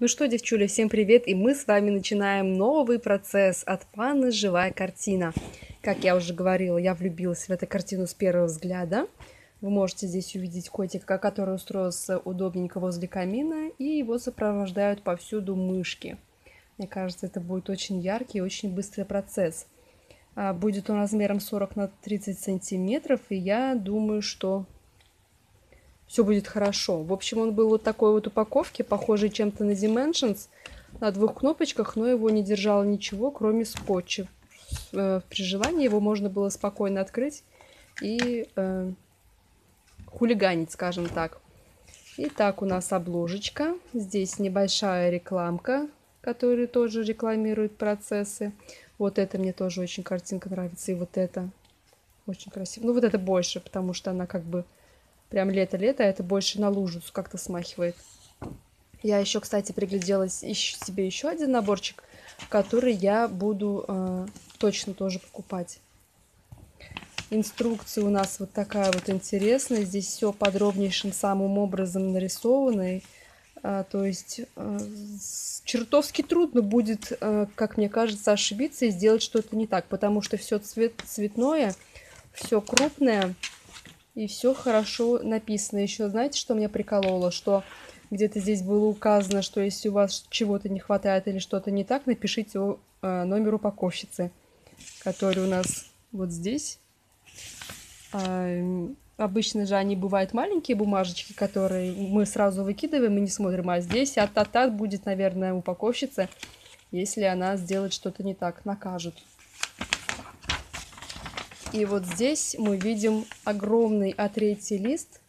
Ну что, девчуля, всем привет! И мы с вами начинаем новый процесс от Панны «Живая картина». Как я уже говорила, я влюбилась в эту картину с первого взгляда. Вы можете здесь увидеть котика, который устроился удобненько возле камина, и его сопровождают повсюду мышки. Мне кажется, это будет очень яркий и очень быстрый процесс. Будет он размером 40 на 30 сантиметров, и я думаю, что все будет хорошо. В общем, он был вот такой вот упаковки, похожий чем-то на Dimensions, на 2 кнопочках, но его не держало ничего, кроме скотча. При желании его можно было спокойно открыть и хулиганить, скажем так. Итак, у нас обложечка. Здесь небольшая рекламка, которая тоже рекламирует процессы. Вот это мне тоже очень картинка нравится. И вот это очень красиво. Ну, вот это больше, потому что она как бы прям лето-лето, а это больше на лужицу как-то смахивает. Я еще, кстати, пригляделась себе еще один наборчик, который я буду точно тоже покупать. Инструкция у нас вот такая вот интересная. Здесь все подробнейшим самым образом нарисовано. То есть чертовски трудно будет, как мне кажется, ошибиться и сделать что-то не так, потому что все цветное, все крупное и все хорошо написано. Еще знаете, что меня прикололо? Что где-то здесь было указано, что если у вас чего-то не хватает или что-то не так, напишите номер упаковщицы, который у нас вот здесь. Обычно же они бывают маленькие бумажечки, которые мы сразу выкидываем и не смотрим, а здесь от будет, наверное, упаковщица, если она сделает что-то не так, накажут. И вот здесь мы видим огромный А3 лист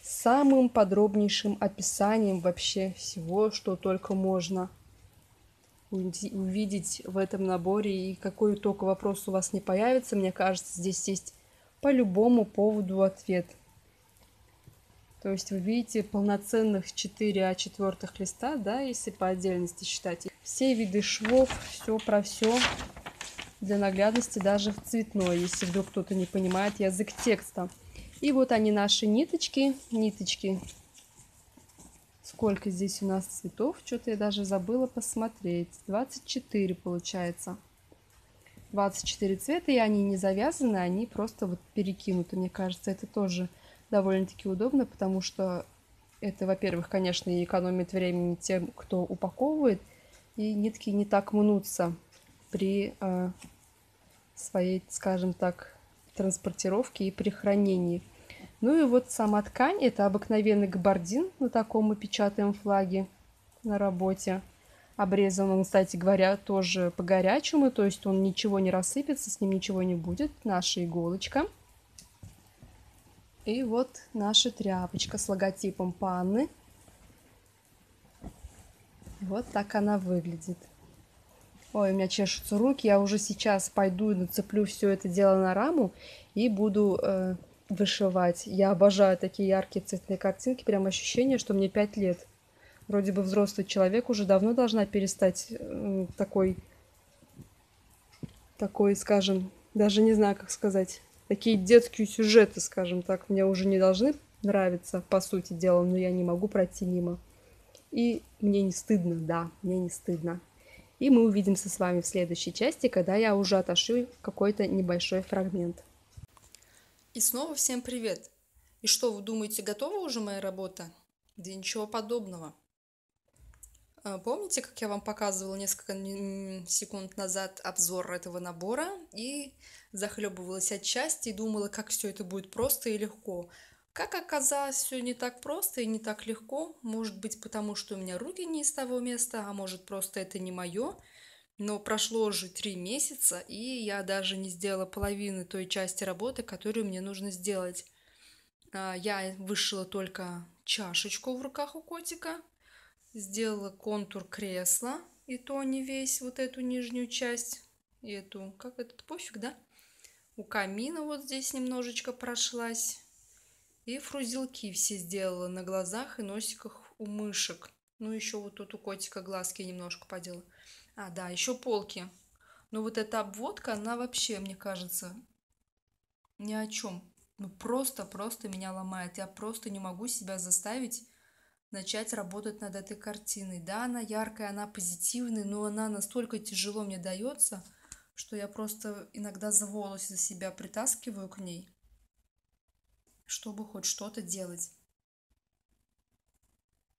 с самым подробнейшим описанием вообще всего, что только можно увидеть в этом наборе. И какой только вопрос у вас не появится, мне кажется, здесь есть по любому поводу ответ. То есть вы видите полноценных 4 А4 листа, да, если по отдельности считать. Все виды швов, все про все. Для наглядности даже в цветной, если вдруг кто-то не понимает язык текста. И вот они, наши ниточки. Сколько здесь у нас цветов? Что-то я даже забыла посмотреть. 24 получается. 24 цвета, и они не завязаны, они просто вот перекинуты. Мне кажется, это тоже довольно-таки удобно, потому что это, во-первых, конечно, и экономит времени тем, кто упаковывает, и нитки не так мнутся при своей, скажем так, транспортировке и при хранении. Ну и вот сама ткань, это обыкновенный габардин, на таком мы печатаем флаги на работе. Обрезан он, кстати говоря, тоже по-горячему, то есть он ничего не рассыпется, с ним ничего не будет. Наша иголочка. И вот наша тряпочка с логотипом Панны. Вот так она выглядит. Ой, у меня чешутся руки, я уже сейчас пойду и нацеплю все это дело на раму и буду вышивать. Я обожаю такие яркие цветные картинки, прям ощущение, что мне 5 лет. Вроде бы взрослый человек, уже давно должна перестать такой, скажем, даже не знаю, как сказать, такие детские сюжеты, скажем так, мне уже не должны нравиться, по сути дела, но я не могу пройти мимо. И мне не стыдно, да, мне не стыдно. И мы увидимся с вами в следующей части, когда я уже отошью какой-то небольшой фрагмент. И снова всем привет! И что, вы думаете, готова уже моя работа? Да ничего подобного. Помните, как я вам показывала несколько секунд назад обзор этого набора и захлебывалась от счастья и думала, как все это будет просто и легко. Как оказалось, все не так просто и не так легко. Может быть, потому что у меня руки не из того места, а может, просто это не мое. Но прошло уже 3 месяца, и я даже не сделала половины той части работы, которую мне нужно сделать. Я вышила только чашечку в руках у котика, сделала контур кресла, и то не весь, вот эту нижнюю часть, и эту, как этот, пофиг, да? У камина вот здесь немножечко прошлась. И фрузелки все сделала на глазах и носиках у мышек. Ну, еще вот тут у котика глазки немножко поделала. Да, еще полки. Но вот эта обводка, она вообще, мне кажется, ни о чем. Ну, просто меня ломает. Я просто не могу себя заставить начать работать над этой картиной. Да, она яркая, она позитивная, но она настолько тяжело мне дается, что я просто иногда за волосы за себя притаскиваю к ней, чтобы хоть что-то делать.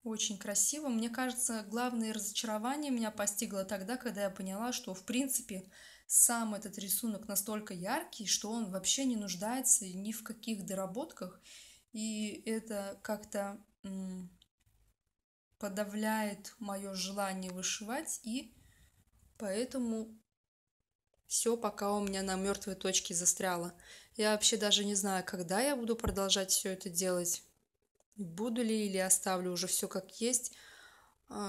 Очень красиво. Мне кажется, главное разочарование меня постигло тогда, когда я поняла, что, в принципе, сам этот рисунок настолько яркий, что он вообще не нуждается ни в каких доработках. И это как-то подавляет мое желание вышивать, и поэтому все пока у меня на мертвой точке застряло. Я вообще даже не знаю, когда я буду продолжать все это делать. Буду ли или оставлю уже все как есть.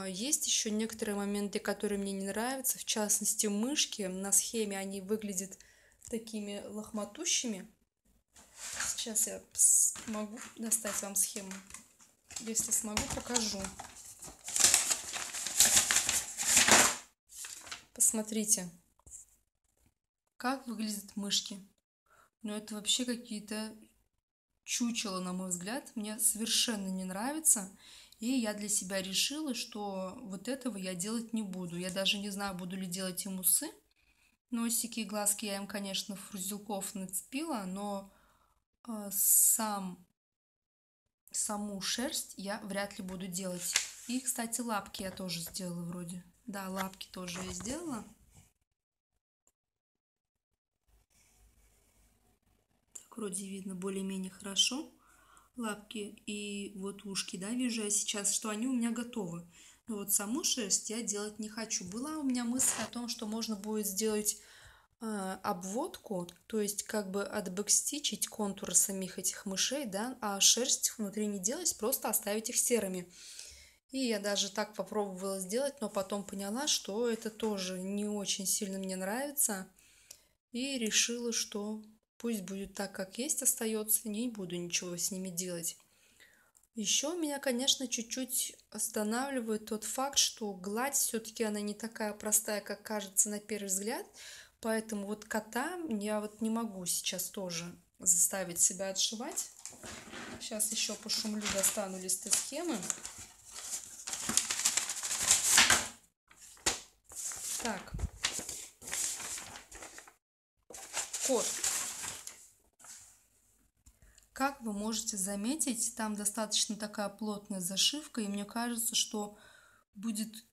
Есть еще некоторые моменты, которые мне не нравятся. В частности, мышки на схеме, они выглядят такими лохматущими. Сейчас я смогу достать вам схему. Если смогу, покажу. Посмотрите, как выглядят мышки. Ну, это вообще какие-то чучела, на мой взгляд. Мне совершенно не нравится. И я для себя решила, что вот этого я делать не буду. Я даже не знаю, буду ли делать им усы. Носики и глазки я им, конечно, фрузелков нацепила, но саму шерсть я вряд ли буду делать. И, кстати, лапки я тоже сделала вроде. Да, лапки тоже я сделала. Так, вроде видно более-менее хорошо. Лапки и вот ушки, да, вижу я сейчас, что они у меня готовы. Но вот саму шерсть я делать не хочу. Была у меня мысль о том, что можно будет сделать обводку, то есть как бы отбэкстичить контуры самих этих мышей, да, а шерсть внутри не делать, просто оставить их серыми. И я даже так попробовала сделать, но потом поняла, что это тоже не очень сильно мне нравится. И решила, что пусть будет так, как есть, остается, не буду ничего с ними делать. Еще меня, конечно, чуть-чуть останавливает тот факт, что гладь все-таки она не такая простая, как кажется на первый взгляд. Поэтому вот кота я вот не могу сейчас тоже заставить себя отшивать. Сейчас еще пошумлю, достану листы схемы. Так. Кот. Как вы можете заметить, там достаточно такая плотная зашивка, и мне кажется, что будет,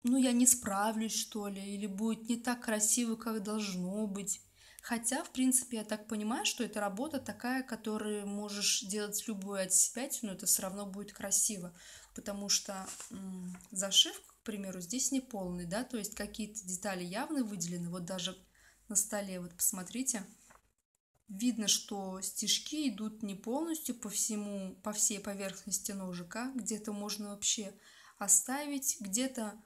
ну, я не справлюсь, что ли, или будет не так красиво, как должно быть. Хотя, в принципе, я так понимаю, что это работа такая, которую можешь делать любую от себя, но это все равно будет красиво, потому что зашивка, к примеру, здесь не полный, да, то есть какие-то детали явно выделены, вот даже на столе, вот посмотрите, видно, что стежки идут не полностью по всей поверхности ножика, где-то можно вообще оставить, где-то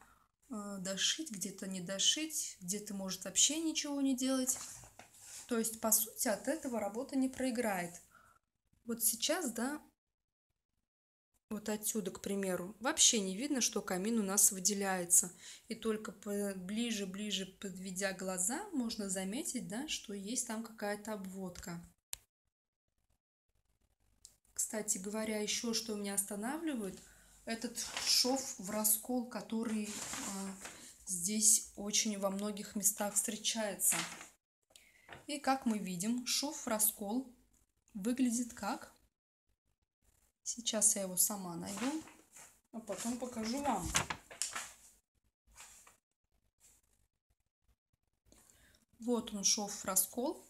дошить, где-то не дошить, где-то может вообще ничего не делать. То есть, по сути, от этого работа не проиграет. Вот сейчас, да, вот отсюда, к примеру, вообще не видно, что камин у нас выделяется. И только ближе подведя глаза, можно заметить, да, что есть там какая-то обводка. Кстати говоря, еще что меня останавливает, этот шов в раскол, который здесь очень во многих местах встречается. И как мы видим, шов в раскол выглядит как... Сейчас я его сама найду, а потом покажу вам. Вот он, шов в раскол.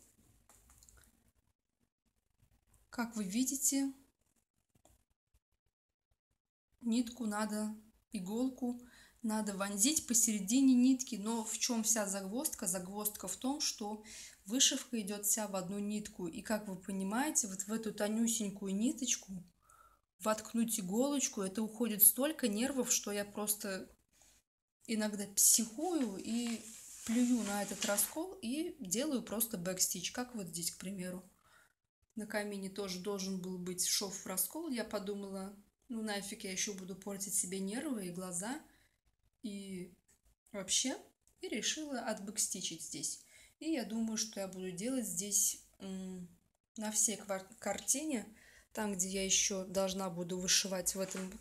Как вы видите, нитку надо, иголку надо вонзить посередине нитки. Но в чем вся загвоздка? Загвоздка в том, что вышивка идет вся в одну нитку. И как вы понимаете, вот в эту тонюсенькую ниточку воткнуть иголочку, это уходит столько нервов, что я просто иногда психую и плюю на этот раскол и делаю просто бэкстич, как вот здесь, к примеру. На камине тоже должен был быть шов в раскол. Я подумала, ну нафиг я еще буду портить себе нервы и глаза. И вообще, и решила отбэкстичить здесь. И я думаю, что я буду делать здесь на всей картине Там, где я еще должна буду вышивать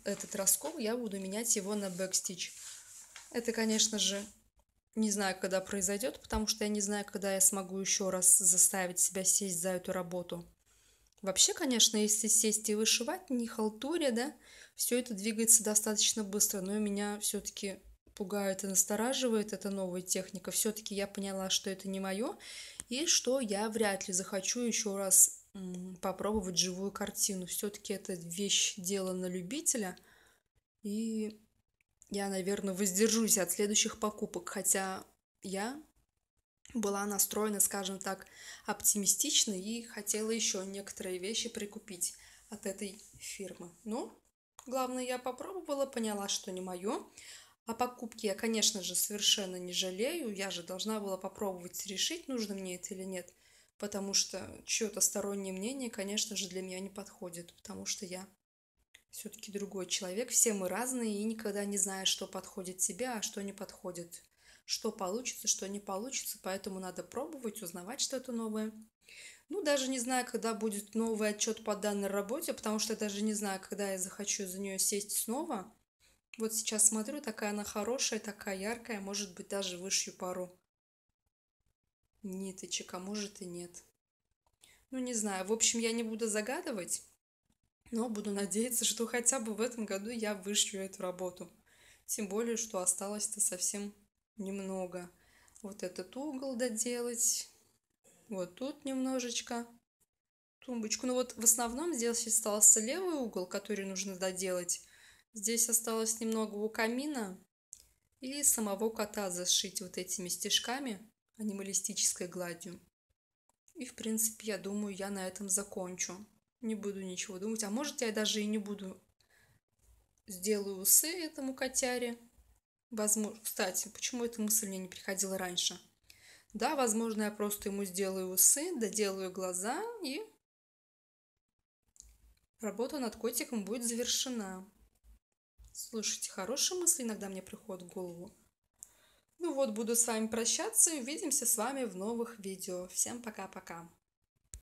этот раскол, я буду менять его на бэкстич. Это, конечно же, не знаю, когда произойдет, потому что я не знаю, когда я смогу еще раз заставить себя сесть за эту работу. Вообще, конечно, если сесть и вышивать, не халтуря, да, все это двигается достаточно быстро, но меня все-таки пугает и настораживает эта новая техника. Все-таки я поняла, что это не мое, и что я вряд ли захочу еще раз попробовать живую картину. Все-таки это вещь, дело на любителя, и я, наверное, воздержусь от следующих покупок, хотя я была настроена, скажем так, оптимистично и хотела еще некоторые вещи прикупить от этой фирмы. Но главное, я попробовала, поняла, что не мое. О покупке я, конечно же, совершенно не жалею. Я же должна была попробовать решить, нужно мне это или нет. Потому что чье-то стороннее мнение, конечно же, для меня не подходит. Потому что я все-таки другой человек. Все мы разные и никогда не знаешь, что подходит тебе, а что не подходит. Что получится, что не получится. Поэтому надо пробовать, узнавать что-то новое. Ну, даже не знаю, когда будет новый отчет по данной работе, потому что я даже не знаю, когда я захочу за нее сесть снова. Вот сейчас смотрю, такая она хорошая, такая яркая, может быть, даже вышью пару ниточек, а может и нет. Ну, не знаю, в общем, я не буду загадывать, но буду надеяться, что хотя бы в этом году я вышью эту работу. Тем более, что осталось-то совсем немного. Вот этот угол доделать, вот тут немножечко тумбочку. Ну вот в основном здесь остался левый угол, который нужно доделать. Здесь осталось немного у камина и самого кота зашить вот этими стежками, анималистической гладью. И, в принципе, я думаю, я на этом закончу. Не буду ничего думать. А может, я даже и не буду. Сделаю усы этому котяре. Возможно, кстати, почему эта мысль мне не приходила раньше? Да, возможно, я просто ему сделаю усы, доделаю глаза, и работа над котиком будет завершена. Слушайте, хорошие мысли иногда мне приходят в голову. Ну вот, буду с вами прощаться и увидимся с вами в новых видео. Всем пока-пока.